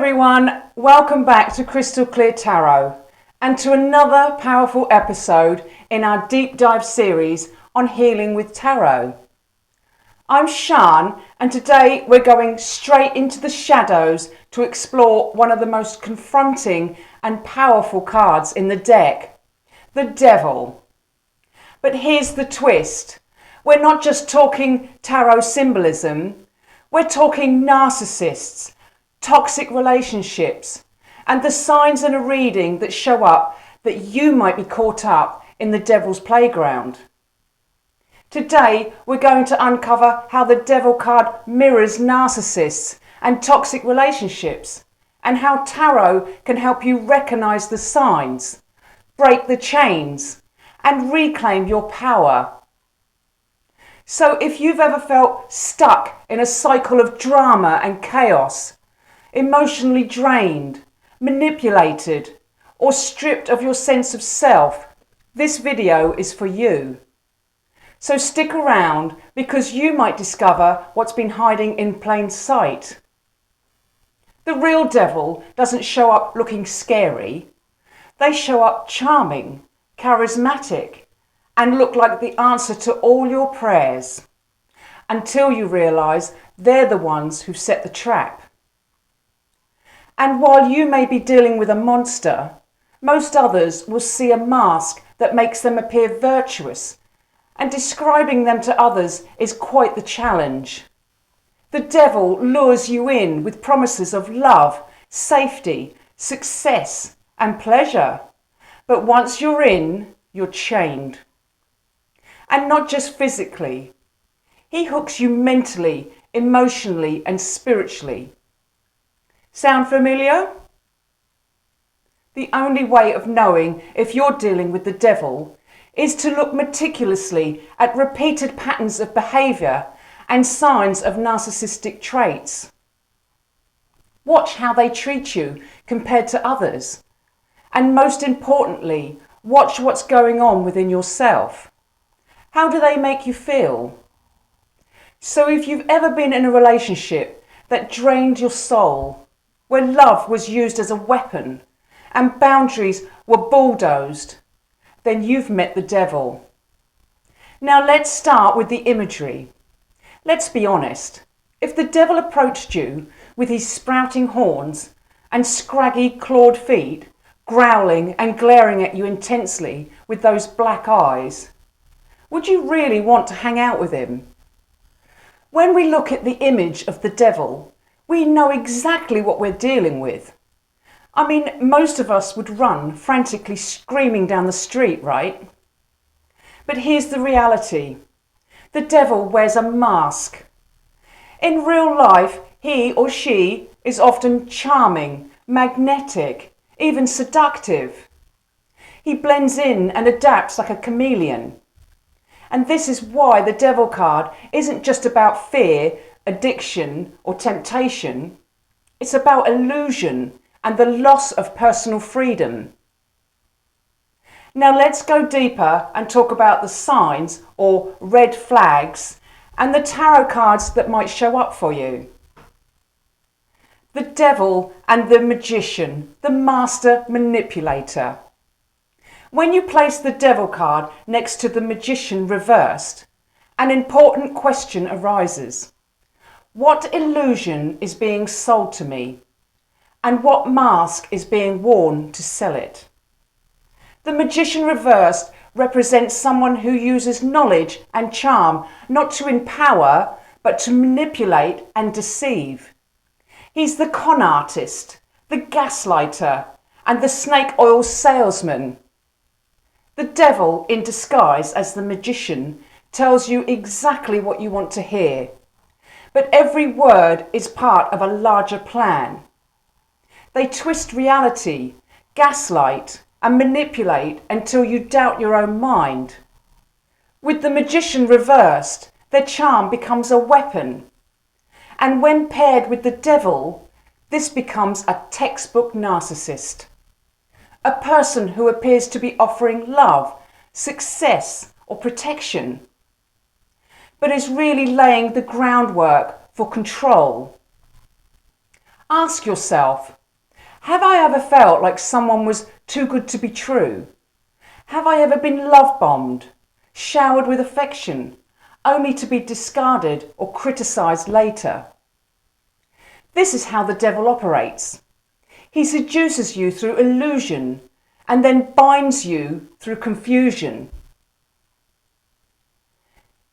everyone, welcome back to Crystal Clear Tarot and to another powerful episode in our deep dive series on healing with tarot. I'm Shan and today we're going straight into the shadows to explore one of the most confronting and powerful cards in the deck, the Devil. But here's the twist. We're not just talking tarot symbolism, we're talking narcissists, toxic relationships, and the signs in a reading that show up that you might be caught up in the devil's playground. Today, we're going to uncover how the Devil card mirrors narcissists and toxic relationships, and how tarot can help you recognize the signs, break the chains, and reclaim your power. So if you've ever felt stuck in a cycle of drama and chaos, emotionally drained, manipulated, or stripped of your sense of self, this video is for you. So stick around because you might discover what's been hiding in plain sight. The real devil doesn't show up looking scary. They show up charming, charismatic, and look like the answer to all your prayers, until you realise they're the ones who've set the trap. And while you may be dealing with a monster, most others will see a mask that makes them appear virtuous, and describing them to others is quite the challenge. The devil lures you in with promises of love, safety, success, and pleasure. But once you're in, you're chained. And not just physically. He hooks you mentally, emotionally, and spiritually. Sound familiar? The only way of knowing if you're dealing with the devil is to look meticulously at repeated patterns of behaviour and signs of narcissistic traits. Watch how they treat you compared to others. And most importantly, watch what's going on within yourself. How do they make you feel? So if you've ever been in a relationship that drained your soul, where love was used as a weapon and boundaries were bulldozed, then you've met the devil. Now let's start with the imagery. Let's be honest. If the devil approached you with his sprouting horns and scraggy clawed feet, growling and glaring at you intensely with those black eyes, would you really want to hang out with him? When we look at the image of the devil, we know exactly what we're dealing with. I mean, most of us would run frantically screaming down the street, right? But here's the reality. The devil wears a mask. In real life, he or she is often charming, magnetic, even seductive. He blends in and adapts like a chameleon. And this is why the devil card isn't just about fear, addiction, or temptation. It's about illusion and the loss of personal freedom. Now let's go deeper and talk about the signs or red flags and the tarot cards that might show up for you. The devil and the magician, the master manipulator. When you place the devil card next to the magician reversed, an important question arises. What illusion is being sold to me? And what mask is being worn to sell it? The magician reversed represents someone who uses knowledge and charm not to empower, but to manipulate and deceive. He's the con artist, the gaslighter, and the snake oil salesman. The devil, in disguise as the magician, tells you exactly what you want to hear. But every word is part of a larger plan. They twist reality, gaslight, and manipulate until you doubt your own mind. With the magician reversed, their charm becomes a weapon. And when paired with the devil, this becomes a textbook narcissist. A person who appears to be offering love, success, or protection, but is really laying the groundwork for control. Ask yourself, have I ever felt like someone was too good to be true? Have I ever been love-bombed, showered with affection, only to be discarded or criticised later? This is how the devil operates. He seduces you through illusion and then binds you through confusion.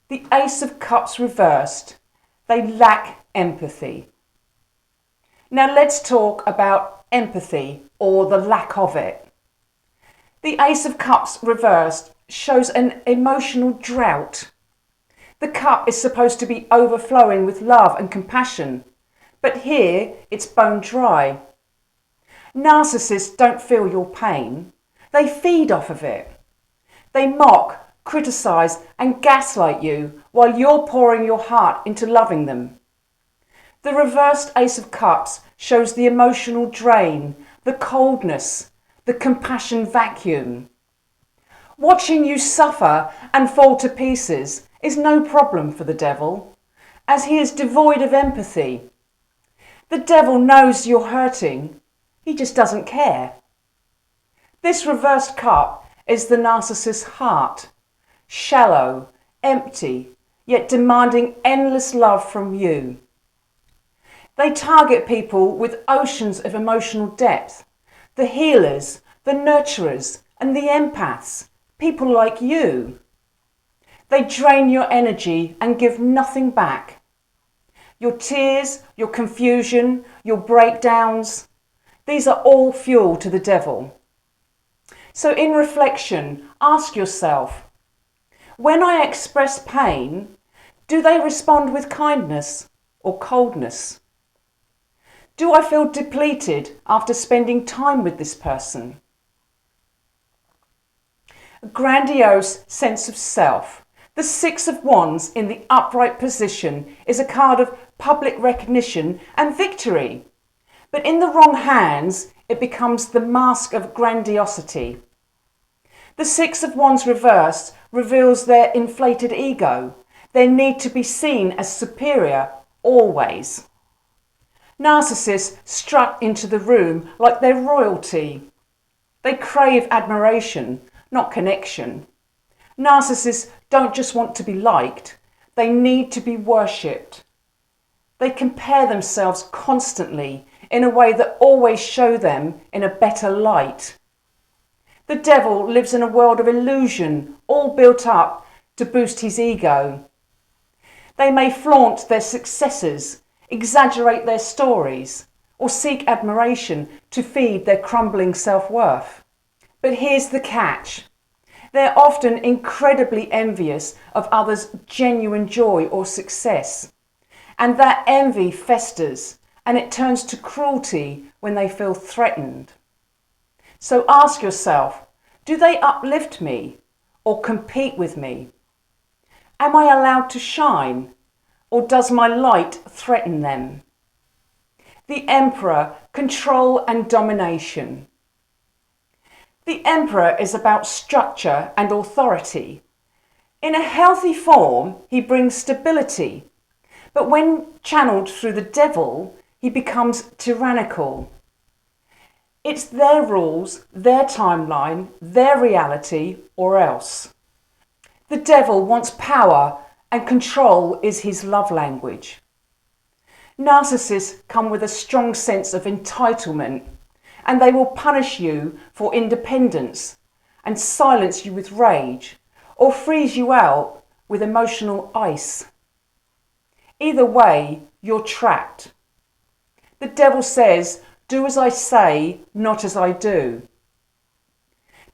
The Ace of Cups reversed. They lack empathy. Now let's talk about empathy, or the lack of it. The Ace of Cups reversed shows an emotional drought. The cup is supposed to be overflowing with love and compassion, but here it's bone dry. Narcissists don't feel your pain. They feed off of it. They mock, criticise and gaslight you while you're pouring your heart into loving them. The reversed Ace of Cups shows the emotional drain, the coldness, the compassion vacuum. Watching you suffer and fall to pieces is no problem for the devil, as he is devoid of empathy. The devil knows you're hurting, he just doesn't care. This reversed cup is the narcissist's heart, shallow, empty, yet demanding endless love from you. They target people with oceans of emotional depth, the healers, the nurturers, and the empaths, people like you. They drain your energy and give nothing back. Your tears, your confusion, your breakdowns, these are all fuel to the devil. So in reflection, ask yourself, when I express pain, do they respond with kindness or coldness? Do I feel depleted after spending time with this person? A grandiose sense of self. The Six of Wands in the upright position is a card of public recognition and victory. But in the wrong hands, it becomes the mask of grandiosity. The Six of Wands reversed reveals their inflated ego, their need to be seen as superior always. Narcissists strut into the room like they're royalty. They crave admiration, not connection. Narcissists don't just want to be liked, they need to be worshipped. They compare themselves constantly in a way that always shows them in a better light. The devil lives in a world of illusion, all built up to boost his ego. They may flaunt their successes, exaggerate their stories, or seek admiration to feed their crumbling self-worth. But here's the catch. They're often incredibly envious of others' genuine joy or success. And that envy festers, and it turns to cruelty when they feel threatened. So ask yourself, do they uplift me or compete with me? Am I allowed to shine, or does my light threaten them? The Emperor, control and domination. The Emperor is about structure and authority. In a healthy form, he brings stability, but when channeled through the devil, he becomes tyrannical. It's their rules, their timeline, their reality, or else. The devil wants power, and control is his love language. Narcissists come with a strong sense of entitlement, and they will punish you for independence and silence you with rage, or freeze you out with emotional ice. Either way, you're trapped. The devil says, do as I say, not as I do.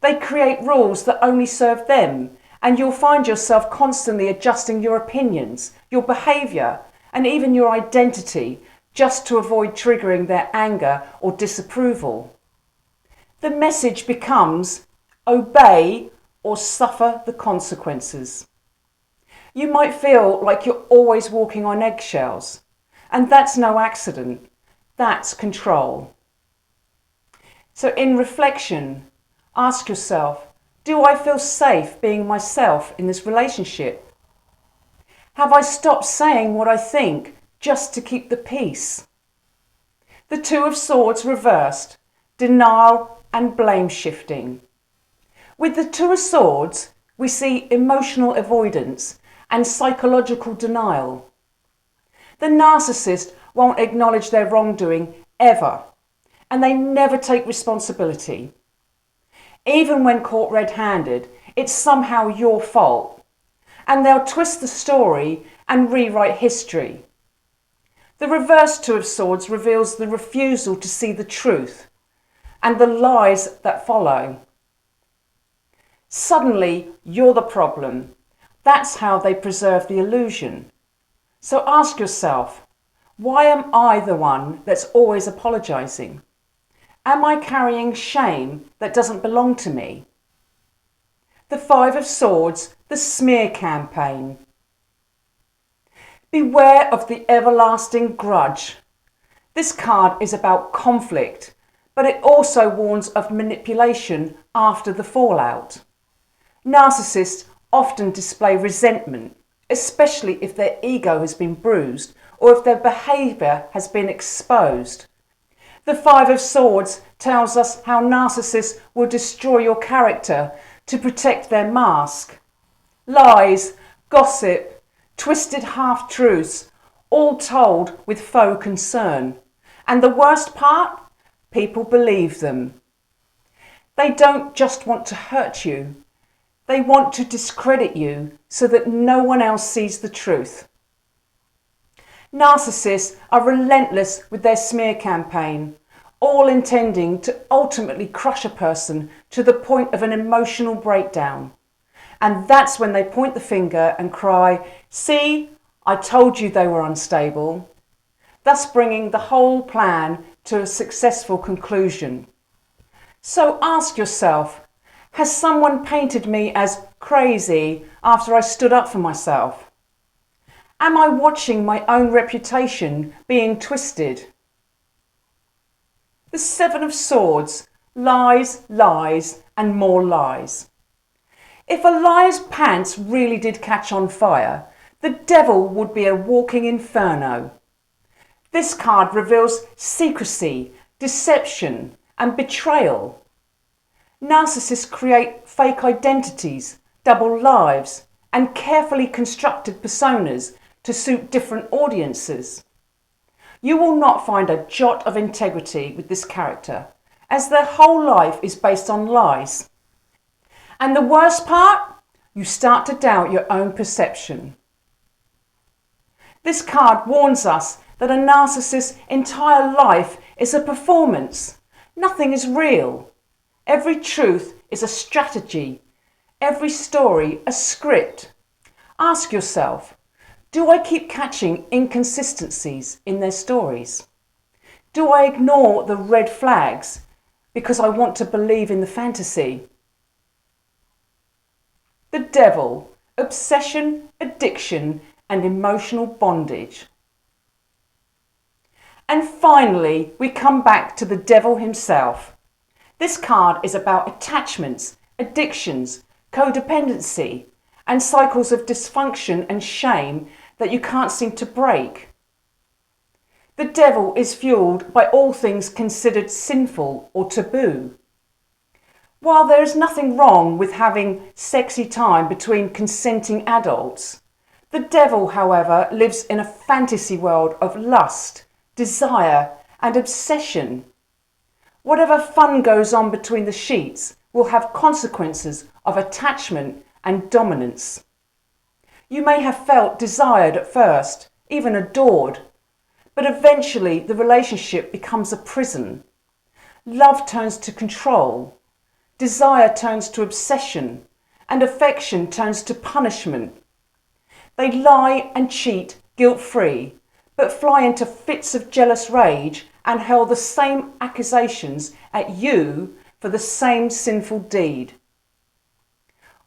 They create rules that only serve them, and you'll find yourself constantly adjusting your opinions, your behaviour, and even your identity just to avoid triggering their anger or disapproval. The message becomes, obey or suffer the consequences. You might feel like you're always walking on eggshells, and that's no accident, that's control. So in reflection, ask yourself, do I feel safe being myself in this relationship? Have I stopped saying what I think just to keep the peace? The Two of Swords reversed, denial and blame shifting. With the Two of Swords, we see emotional avoidance and psychological denial. The narcissist won't acknowledge their wrongdoing ever, and they never take responsibility. Even when caught red-handed, it's somehow your fault, and they'll twist the story and rewrite history. The reverse Two of Swords reveals the refusal to see the truth and the lies that follow. Suddenly, you're the problem. That's how they preserve the illusion. So ask yourself, why am I the one that's always apologising? Am I carrying shame that doesn't belong to me? The Five of Swords, the smear campaign. Beware of the everlasting grudge. This card is about conflict, but it also warns of manipulation after the fallout. Narcissists often display resentment, especially if their ego has been bruised or if their behaviour has been exposed. The Five of Swords tells us how narcissists will destroy your character to protect their mask. Lies, gossip, twisted half-truths, all told with faux concern. And the worst part? People believe them. They don't just want to hurt you. They want to discredit you so that no one else sees the truth. Narcissists are relentless with their smear campaign, all intending to ultimately crush a person to the point of an emotional breakdown. And that's when they point the finger and cry, "See, I told you they were unstable," thus bringing the whole plan to a successful conclusion. So ask yourself, has someone painted me as crazy after I stood up for myself? Am I watching my own reputation being twisted? The Seven of Swords, lies, lies, and more lies. If a liar's pants really did catch on fire, the devil would be a walking inferno. This card reveals secrecy, deception, and betrayal. Narcissists create fake identities, double lives, and carefully constructed personas to suit different audiences. You will not find a jot of integrity with this character, as their whole life is based on lies. And the worst part? You start to doubt your own perception. This card warns us that a narcissist's entire life is a performance. Nothing is real. Every truth is a strategy. Every story a script. Ask yourself, do I keep catching inconsistencies in their stories? Do I ignore the red flags because I want to believe in the fantasy? The devil, obsession, addiction, and emotional bondage. And finally, we come back to the devil himself. This card is about attachments, addictions, codependency, and cycles of dysfunction and shame that you can't seem to break. The devil is fueled by all things considered sinful or taboo. While there is nothing wrong with having sexy time between consenting adults, the devil, however, lives in a fantasy world of lust, desire, and obsession. Whatever fun goes on between the sheets will have consequences of attachment and dominance. You may have felt desired at first, even adored, but eventually the relationship becomes a prison. Love turns to control, desire turns to obsession, and affection turns to punishment. They lie and cheat guilt-free, but fly into fits of jealous rage and hurl the same accusations at you for the same sinful deed.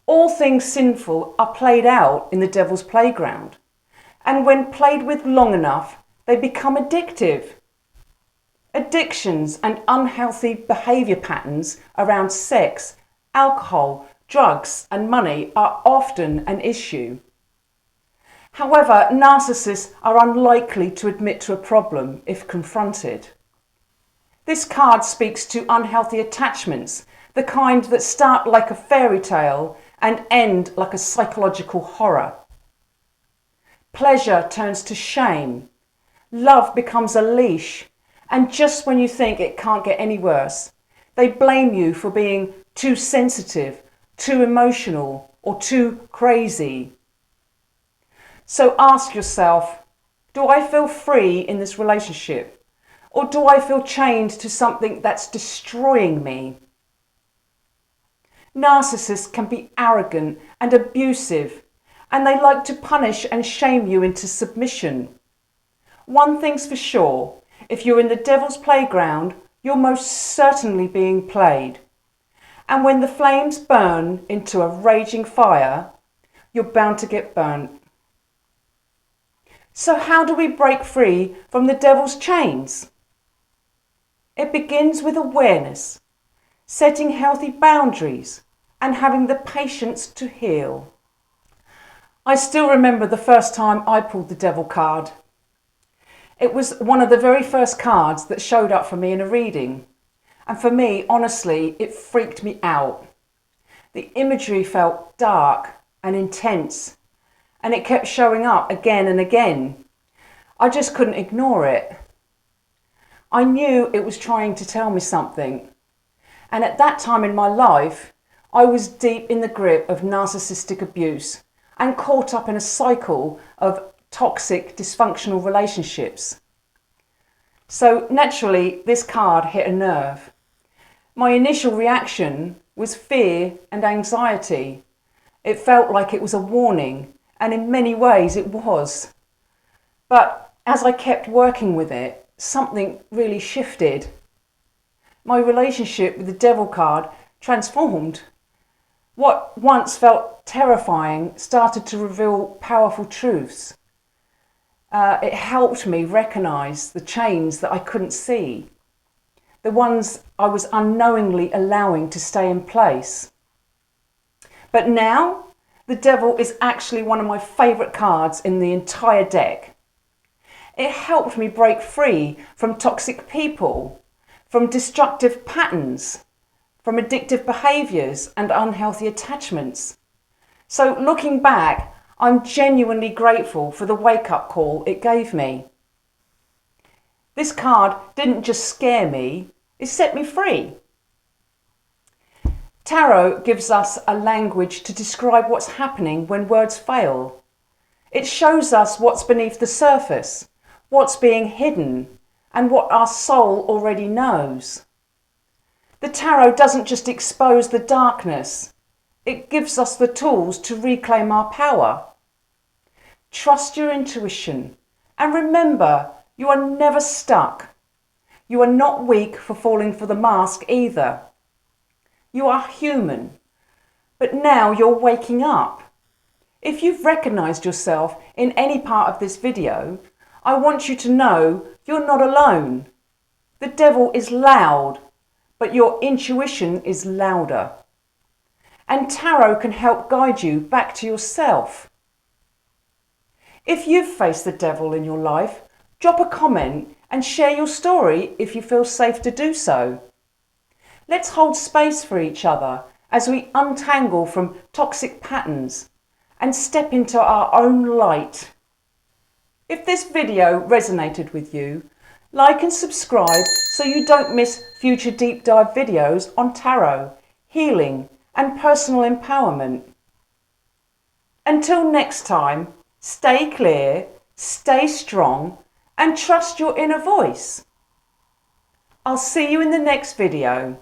All things sinful are played out in the devil's playground, and when played with long enough, they become addictive. Addictions and unhealthy behaviour patterns around sex, alcohol, drugs, and money are often an issue. However, narcissists are unlikely to admit to a problem if confronted. This card speaks to unhealthy attachments, the kind that start like a fairy tale and end like a psychological horror. Pleasure turns to shame. Love becomes a leash, and just when you think it can't get any worse, they blame you for being too sensitive, too emotional, or too crazy. So ask yourself, do I feel free in this relationship? Or do I feel chained to something that's destroying me? Narcissists can be arrogant and abusive, and they like to punish and shame you into submission. One thing's for sure, if you're in the devil's playground, you're most certainly being played. And when the flames burn into a raging fire, you're bound to get burnt. So how do we break free from the devil's chains? It begins with awareness, setting healthy boundaries, and having the patience to heal. I still remember the first time I pulled the devil card. It was one of the very first cards that showed up for me in a reading. And for me, honestly, it freaked me out. The imagery felt dark and intense, and it kept showing up again and again. I just couldn't ignore it. I knew it was trying to tell me something. And at that time in my life, I was deep in the grip of narcissistic abuse and caught up in a cycle of toxic, dysfunctional relationships. So naturally, this card hit a nerve. My initial reaction was fear and anxiety. It felt like it was a warning, and in many ways it was. But as I kept working with it, something really shifted. My relationship with the devil card transformed. What once felt terrifying started to reveal powerful truths. It helped me recognise the chains that I couldn't see, the ones I was unknowingly allowing to stay in place. But now, the devil is actually one of my favourite cards in the entire deck. It helped me break free from toxic people, from destructive patterns, from addictive behaviours and unhealthy attachments. So looking back, I'm genuinely grateful for the wake-up call it gave me. This card didn't just scare me, it set me free. Tarot gives us a language to describe what's happening when words fail. It shows us what's beneath the surface, what's being hidden, and what our soul already knows. The tarot doesn't just expose the darkness, it gives us the tools to reclaim our power. Trust your intuition, and remember, you are never stuck. You are not weak for falling for the mask either. You are human, but now you're waking up. If you've recognised yourself in any part of this video, I want you to know you're not alone. The devil is loud, but your intuition is louder. And tarot can help guide you back to yourself. If you've faced the devil in your life, drop a comment and share your story if you feel safe to do so. Let's hold space for each other as we untangle from toxic patterns and step into our own light. If this video resonated with you, like and subscribe so you don't miss future deep dive videos on tarot, healing and personal empowerment. Until next time, stay clear, stay strong and trust your inner voice. I'll see you in the next video.